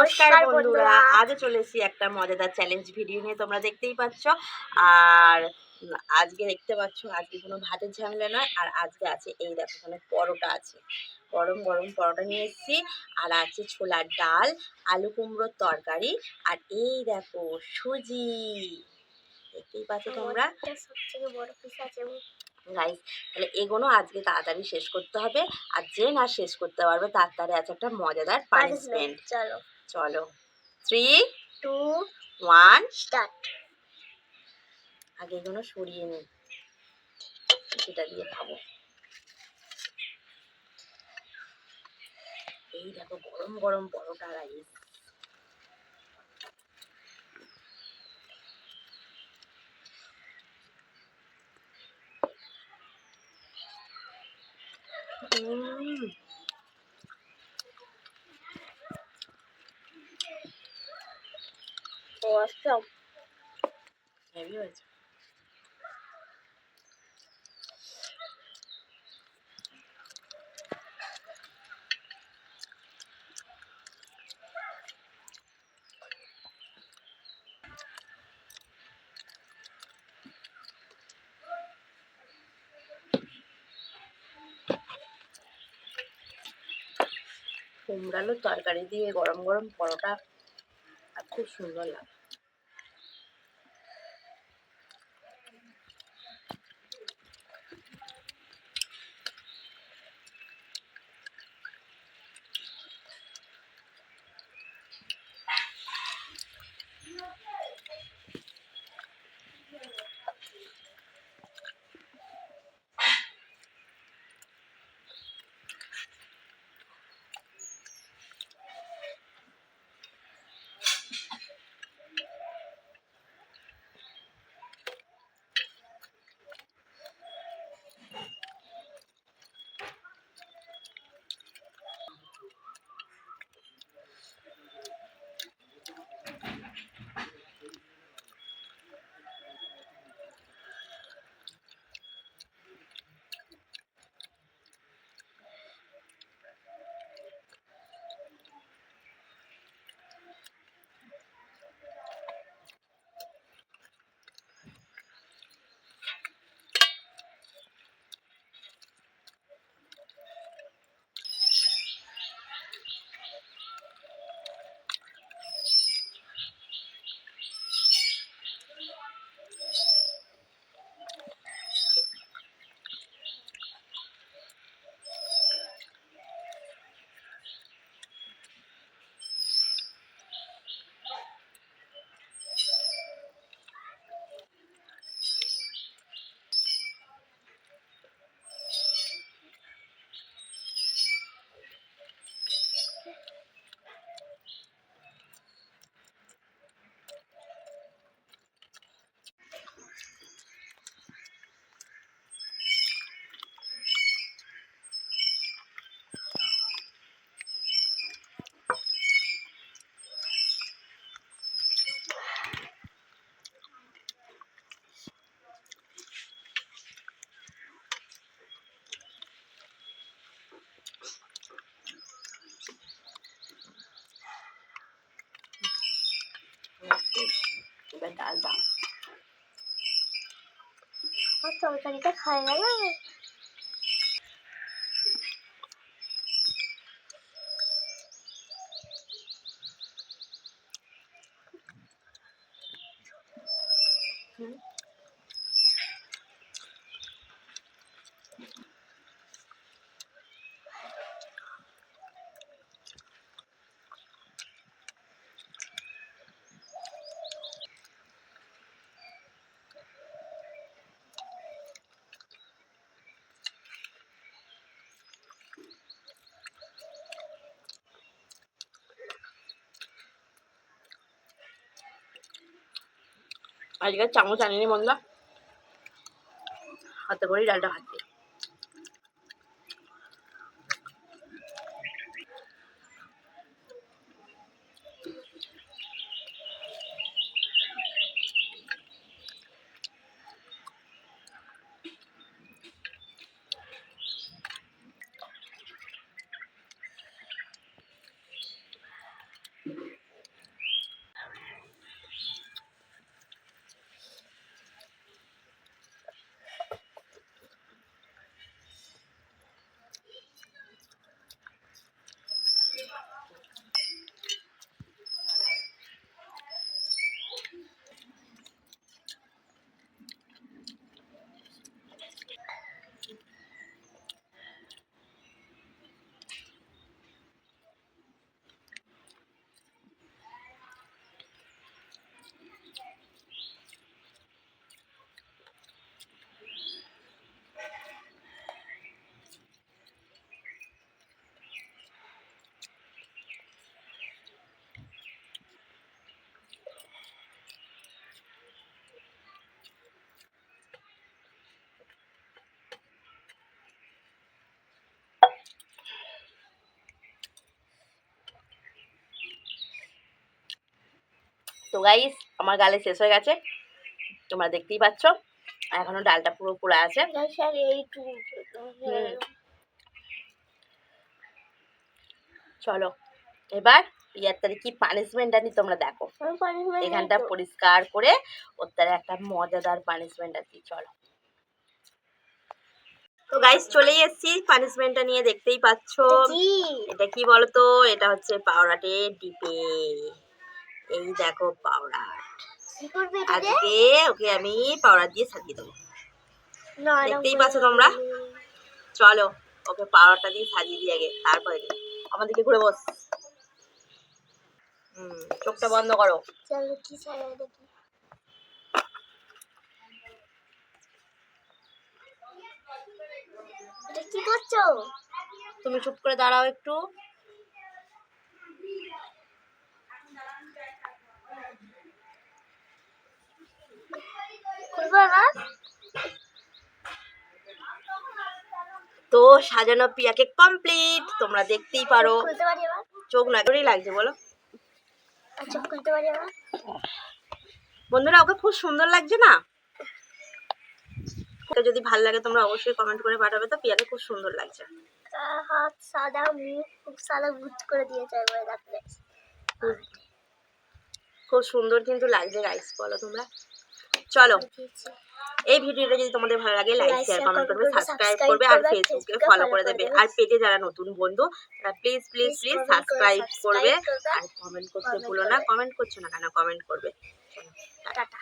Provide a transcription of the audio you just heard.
নমস্কার বন্ধুরা, আজও চলে এসেছি একটা মজাদার চ্যালেঞ্জ ভিডিও নিয়ে। তোমরা দেখতেই পাচ্ছ। আর আজকে দেখতে পাচ্ছ আজকে কোনো ভাতের ঝামেলা নয়। আর আজকে আছে এই দেখো, এখানে পরোটা আছে, গরম গরম পরোটা নিয়ে এসেছি। আর আছে ছোলার ডাল, আলু কুমড়োর তরকারি, আর এই দেখো সুজি। দেখতেই পাচ্ছ তোমরা সবথেকে বড় পিস আছে গাইস। তাহলে এগুলো আজকে তাড়াতাড়ি শেষ করতে হবে। আর যে না শেষ করতে পারবে তার তারে আছে একটা মজাদার পানিশমেন্ট। চলো চলো 3 2 1 স্টার্ট। আগে এগুলো সরিয়ে নিই, সেটা দিয়ে খাবো। এই দেখো গরম গরম পরোটা রাইস। অসম হেভি হয়েছে। কুমড়ালুর তরকারি দিয়ে গরম গরম পরোটা আর খুব সুন্দর লাগে। এবার ডাল দাও। তরকারিটা খাই গেল। আজকে চামচ আনিনি বন্ধুরা, হাতে করেই ডালটা খাচ্ছি। তো গাইস আমার গালে শেষ হয়ে গেছে, তোমরা দেখতেই পাচ্ছ, এখনো ডালটা পুরো পোড়া আছে। গাইস আর এইটুকু চলো এবার ইয়ার তারে কি পানিশমেন্ট আনি তোমরা দেখো। এখানটা পরিষ্কার করে ওর তারে একটা মজাদার পানিশমেন্ট আছে। চলো, তো গাইস চলেই এসেছি পানিশমেন্টটা নিয়ে, দেখতেই পাচ্ছ। এটা কি বলতো, এটা হচ্ছে পাউরাটের ডিপে। এই দেখো পাউরাট, আজকে ওকে আমি পাউরাট দিয়ে সাজিয়ে দেবো, দেখতেই পাচ্ছ তোমরা। চলো ওকে পাউরাটটা দিয়ে সাজিয়ে দিয়ে আগে, তারপরে আমাদেরকে ঘুরে বস। চোখটা বন্ধ করো। চলো কি সাজাই দেখি। এটা কি করছো? তুমি চুপ করে দাঁড়াও একটু। খুলবো এবার? তো সাজানো পিয়াকে কমপ্লিট, তোমরা দেখতেই পারো। খুলতে পারি এবার? চোখ না করেই লাগছে বলো। আচ্ছা খুলতে পারি এবার? বন্ধুরা ওকে খুব সুন্দর লাগছে না? যদি ভালো লাগে তোমরা অবশ্যই কমেন্ট করে পাঠাবে। তো পিয়াকে খুব সুন্দর লাগছে। হাত সাদা, মুখ খুব সাদা ভুট করে দিয়েছে এবার দেখলে। খুব সুন্দর কিন্তু লাগছে গাইস, বলো তোমরা। চলো এই ভিডিওটা যদি তোমাদের ভালো লাগে লাইক শেয়ার কমেন্ট করবে, সাবস্ক্রাইব করবে আর ফেসবুকে ফলো করে দেবে। আর পেজে যারা নতুন বন্ধু তারা প্লিজ প্লিজ প্লিজ সাবস্ক্রাইব করবে আর কমেন্ট করতে ভুলো না। কমেন্ট করছো না কেন, কমেন্ট করবে। টাটা।